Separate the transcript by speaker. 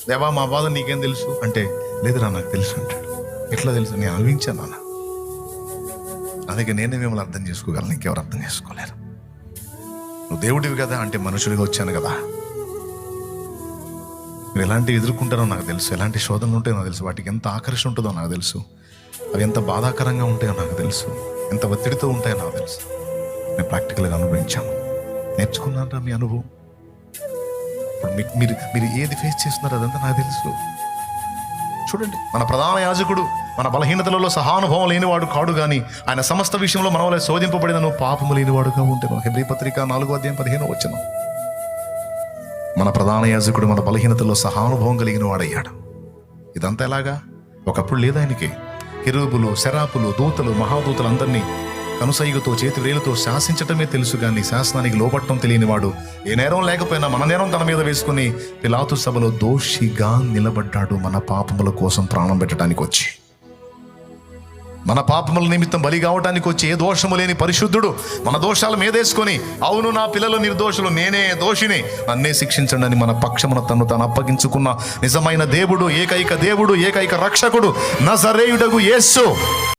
Speaker 1: దేవా మా బాధ నీకేం తెలుసు అంటే, లేదురా నాకు తెలుసు అంటాడు. ఎట్లా తెలుసు? నేను అనుభవించాను నాన్న. అందుకే నేనే మిమ్మల్ని అర్థం చేసుకోగలను, ఇంకెవరు అర్థం చేసుకోలేరు. నువ్వు దేవుడివి కదా అంటే, మనుషుడిగా వచ్చాను కదా. మీరు ఎలాంటివి ఎదుర్కొంటారో నాకు తెలుసు, ఎలాంటి శోధనలు ఉంటాయో నాకు తెలుసు, వాటికి ఎంత ఆకర్షణ ఉంటుందో నాకు తెలుసు, అవి ఎంత బాధాకరంగా ఉంటాయో నాకు తెలుసు, ఎంత ఒత్తిడితో ఉంటాయో నాకు తెలుసు. నేను ప్రాక్టికల్గా అనుభవించాను, నేర్చుకున్నారా మీ అనుభవం. ఇప్పుడు మీరు మీరు ఏది ఫేస్ చేస్తున్నారో అదంతా నాకు తెలుసు. చూడండి, మన ప్రధాన యాజకుడు మన బలహీనతలలో సహానుభవం లేనివాడు కాడు, కానీ ఆయన సమస్త విషయంలో మన వల్ల శోధింపబడినను పాపము లేనివాడుగా ఉంటే. మన హెబ్రీ పత్రిక 4:15 మన ప్రధాన యాజకుడు మన బలహీనతలో సహానుభవం కలిగిన వాడయ్యాడు. ఇదంతా ఎలాగా? ఒకప్పుడు లేదు ఆయనకి. కెరూబులు, శరాపులు, దూతలు, మహాదూతలు అందరినీ కనుసైగుతో చేతి వేలుతో శాసించటమే తెలుసు, కానీ శాసనానికి లోపట్టం తెలియనివాడు ఏ నేరం లేకపోయినా మన నేరం తన మీద వేసుకుని పిలాతు సభలో దోషిగా నిలబడ్డాడు. మన పాపముల కోసం ప్రాణం పెట్టడానికి వచ్చి, మన పాపముల నిమిత్తం బలి కావటానికి వచ్చి, ఏ దోషము లేని పరిశుద్ధుడు మన దోషాల మీదేసుకొని, అవును నా పిల్లలు నిర్దోషులు, నేనే దోషిని, నన్నే శిక్షించండి అని మన పక్షమున తను తాను అప్పగించుకున్న నిజమైన దేవుడు, ఏకైక రక్షకుడు నజరేయుడగు యేసు